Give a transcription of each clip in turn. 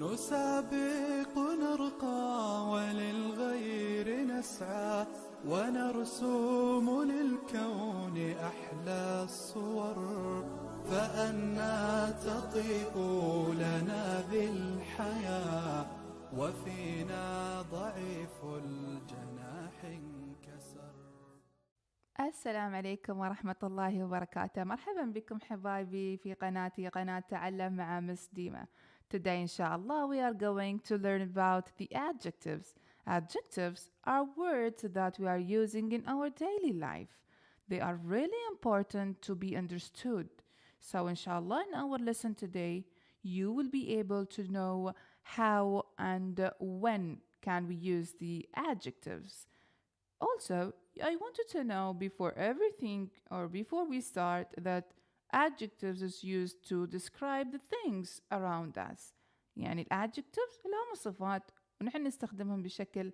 نسابق نرقى وللغير نسعى ونرسوم للكون أحلى الصور فأنا تطيء لنا بالحياة وفينا ضعيف الجناح انكسر. السلام عليكم ورحمة الله وبركاته. مرحبا بكم حبايبي في قناتي قناة تعلم مع مس ديما. Today inshallah we are going to learn about the adjectives. Adjectives are words that we are using in our daily life. They are really important to be understood. So inshallah in our lesson today you will be able to know how and when can we use the adjectives. Also, I wanted to know before everything or before we start that adjectives is used to describe the things around us. يعني الadjectives اللي هم الصفات ونحن نستخدمهم بشكل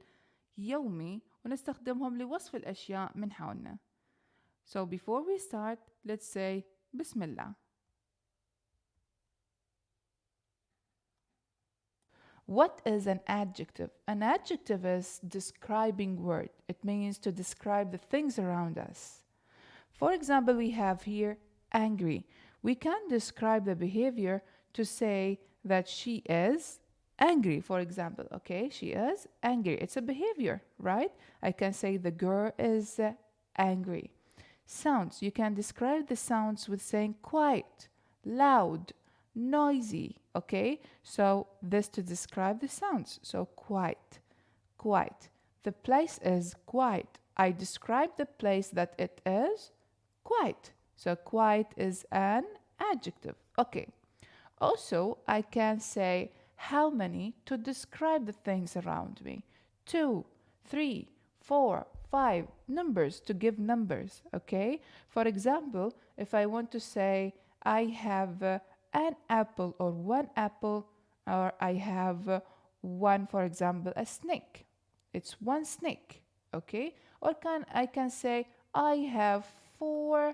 يومي ونستخدمهم لوصف الأشياء من حولنا. So before we start, let's say بسم الله. What is an adjective? An adjective is describing word. It means to describe the things around us. For example, we have here angry. We can describe the behavior to say that she is angry, for example. Okay, she is angry. It's a behavior, right? I can say the girl is angry. Sounds. You can describe the sounds with saying quiet, loud, noisy. Okay, so this to describe the sounds. So quiet, quiet. The place is quiet. I describe the place that it is quiet. So quiet is an adjective. Okay. Also, I can say how many to describe the things around me. 2, 3, 4, 5 numbers to give numbers. Okay. For example, if I want to say I have an apple or one apple, or I have one, for example, a snake. It's one snake, okay? Or I can say I have 4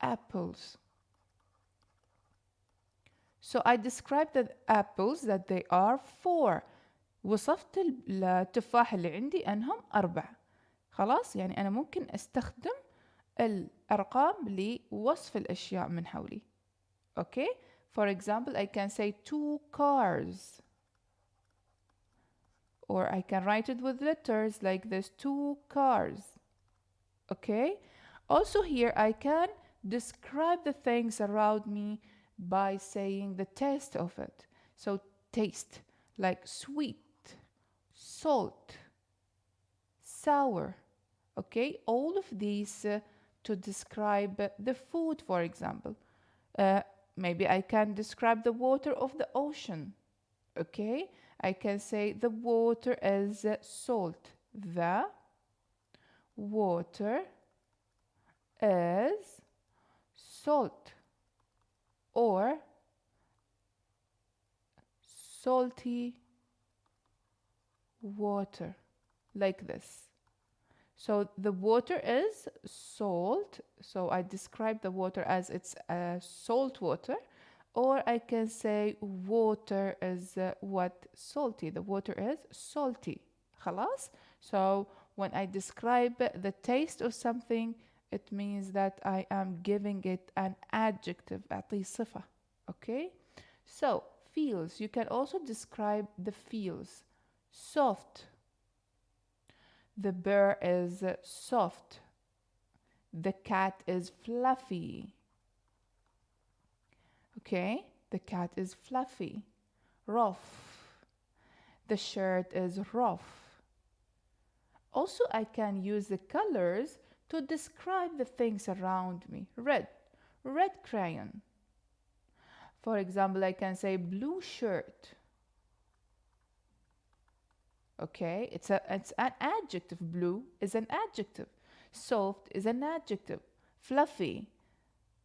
apples. So I describe the apples that they are 4. وصفت التفاح اللي عندي أنهم 4. خلاص يعني أنا ممكن أستخدم الأرقام لوصف الأشياء من حولي. Okay, for example, I can say 2 cars, or I can write it with letters like this, 2 cars. Okay, also here I can describe the things around me by saying the taste of it. So taste, like sweet, salt, sour. Okay, all of these to describe the food, for example. Maybe I can describe the water of the ocean. Okay, I can say the water is salt. The water is salt, or salty water, like this. So the water is salt. So I describe the water as it's salt water. Or I can say water is what? Salty. The water is salty. خلاص? So when I describe the taste of something, it means that I am giving it an adjective. أعطيه صفة. Okay? So feels. You can also describe the feels. Soft. The bear is soft. The cat is fluffy. Okay, the cat is fluffy. Rough. The shirt is rough. Also, I can use the colors to describe the things around me. Red, red crayon. For example, I can say blue shirt. Okay, it's an adjective. Blue is an adjective. Soft is an adjective. Fluffy,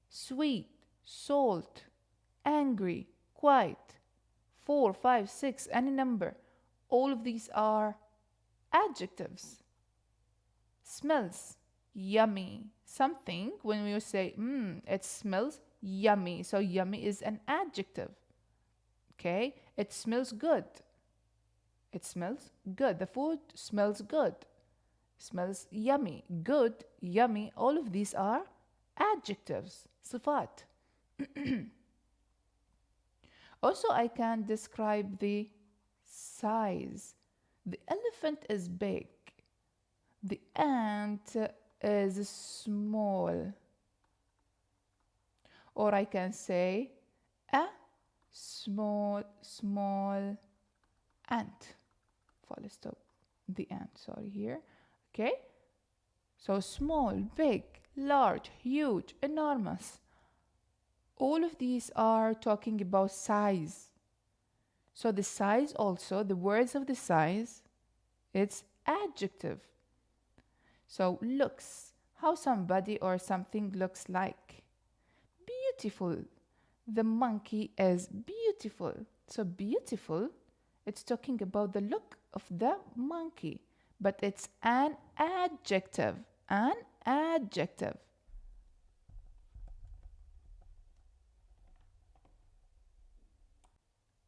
sweet, salt, angry, quiet. 4, 5, 6, any number. All of these are adjectives. Smells, yummy. Something, when we say, it smells yummy. So yummy is an adjective. Okay, it smells good. It smells good. The food smells good. Smells yummy. Good, yummy. All of these are adjectives. صفات. Also, I can describe the size. The elephant is big. The ant is small. Or I can say a small ant. Full stop. The ant, sorry, here. Okay? So small, big, large, huge, enormous. All of these are talking about size. So the size also, the words of the size, it's adjective. So looks, how somebody or something looks like. Beautiful. The monkey is beautiful. So beautiful, it's talking about the look of the monkey, but it's an adjective. An adjective.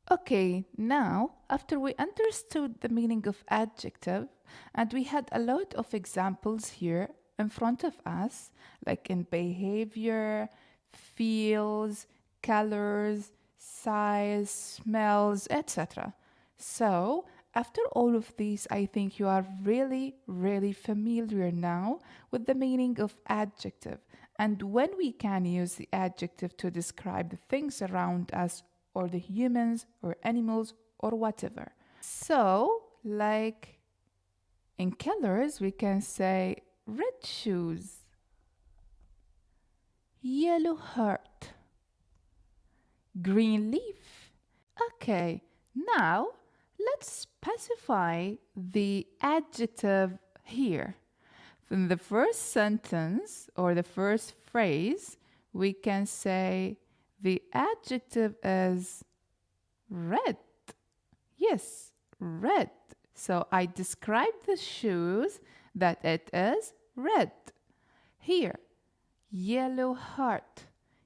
Okay, now after we understood the meaning of adjective and we had a lot of examples here in front of us, like in behavior, feels, colors, size, smells, etc. So after all of these, I think you are really familiar now with the meaning of adjective and when we can use the adjective to describe the things around us or the humans or animals or whatever. So, like in colors, we can say red shoes, yellow heart, green leaf. Okay, now let's specify the adjective here. In the first sentence or the first phrase, we can say the adjective is red. Yes, red. So I describe the shoes that it is red. Here, yellow heart.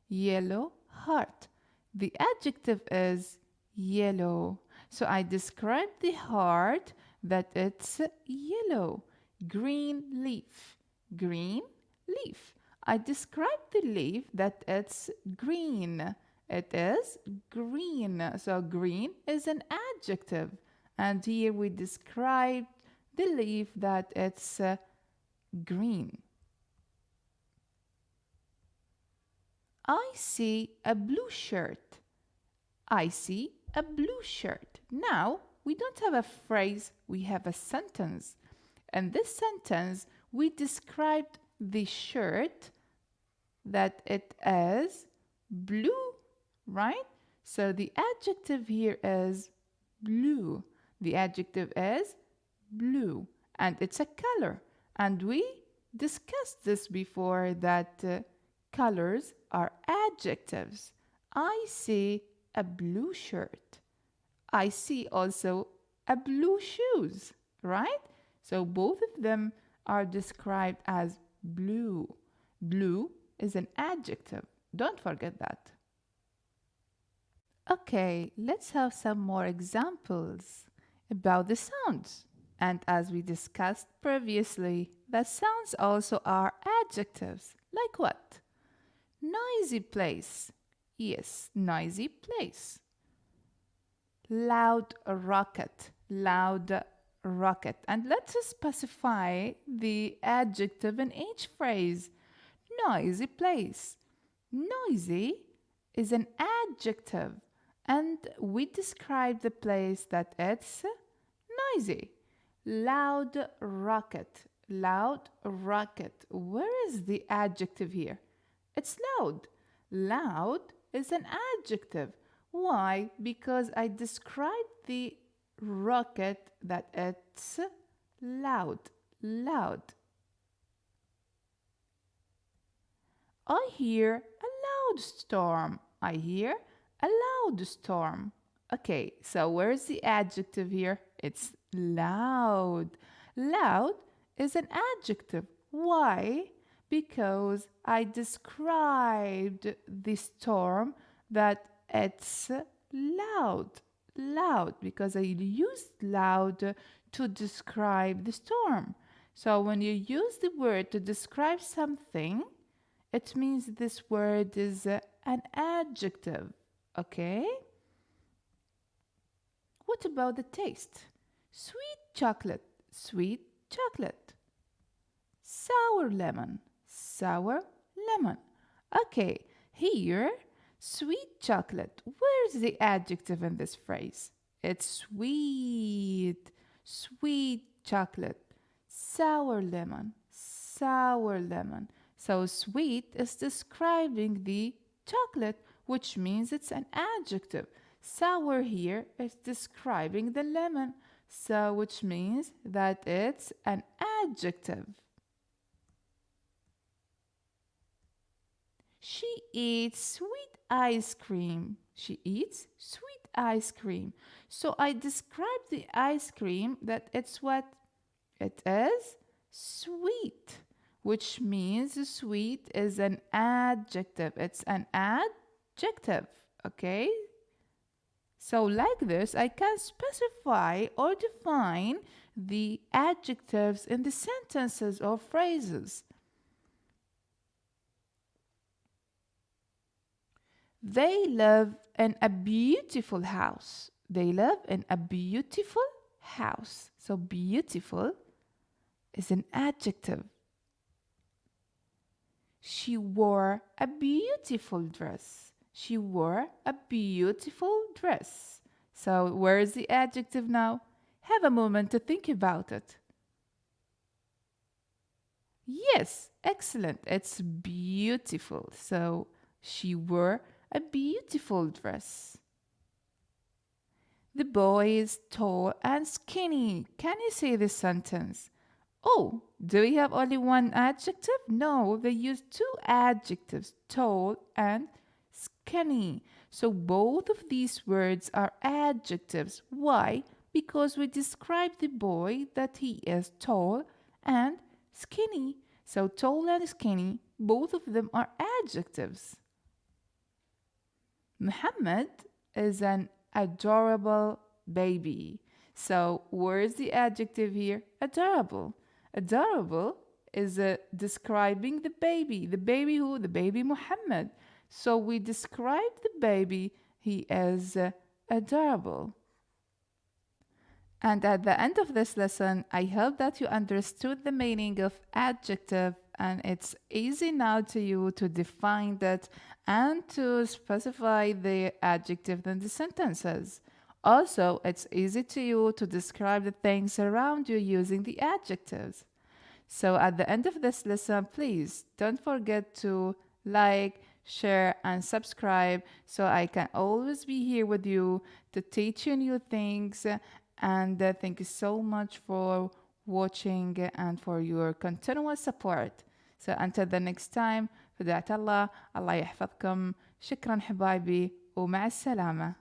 Yellow heart. The adjective is yellow. So I describe the heart that it's yellow. Green leaf. Green leaf. I describe the leaf that it's green. It is green. So green is an adjective. And here we describe the leaf that it's green. I see a blue shirt. I see a blue shirt. Now, we don't have a phrase, we have a sentence. And this sentence, we described the shirt that it is blue, right? So the adjective here is blue. The adjective is blue and it's a color. And we discussed this before that colors are adjectives. I see a blue shirt. I see also a blue shoes, right? So both of them are described as blue. Blue is an adjective. Don't forget that. Okay, let's have some more examples about the sounds. And as we discussed previously, the sounds also are adjectives. Like what? Noisy place. Yes, noisy place. Loud rocket. Loud rocket. And let's specify the adjective in each phrase. Noisy place. Noisy is an adjective and we describe the place that it's noisy. Loud rocket. Loud rocket. Where is the adjective here? It's loud. Loud is an adjective. Why? Because I described the rocket that it's loud. Loud. I hear a loud storm. I hear a loud storm. Okay, so where's the adjective here? It's loud. Loud is an adjective. Why? Because I described the storm that it's loud. loud because I used loud to describe the storm. So when you use the word to describe something, it means this word is an adjective, okay? What about the taste? Sweet chocolate, sweet chocolate. Sour lemon, sour lemon. Okay, here, sweet chocolate. Where's the adjective in this phrase? It's sweet, sweet chocolate. Sour lemon, sour lemon. So sweet is describing the chocolate, which means it's an adjective. Sour here is describing the lemon, so which means that it's an adjective. She eats sweet ice cream. She eats sweet ice cream. So I describe the ice cream that it's what? It is sweet, which means sweet is an adjective. It's an adjective, okay? So like this, I can specify or define the adjectives in the sentences or phrases. They live in a beautiful house. They live in a beautiful house. So beautiful is an adjective. She wore a beautiful dress. She wore a beautiful dress. So where is the adjective now? Have a moment to think about it. Yes, excellent. It's beautiful. So she wore a beautiful dress. The boy is tall and skinny. Can you say this sentence? Oh, do we have only one adjective? No, they use two adjectives, tall and skinny. So both of these words are adjectives. Why? Because we describe the boy that he is tall and skinny. So tall and skinny, both of them are adjectives. Muhammad is an adorable baby. So where's the adjective here? Adorable. Adorable is describing the baby. The baby who? The baby Muhammad. So we describe the baby, he is adorable. And at the end of this lesson, I hope that you understood the meaning of adjective, and it's easy now to you to define that and to specify the adjective in the sentences. Also, it's easy to you to describe the things around you using the adjectives. So at the end of this lesson, please don't forget to like, share, and subscribe so I can always be here with you to teach you new things. And thank you so much for watching and for your continuous support. So until the next time, فدعت الله يحفظكم. شكرا حبايبي ومع السلامة.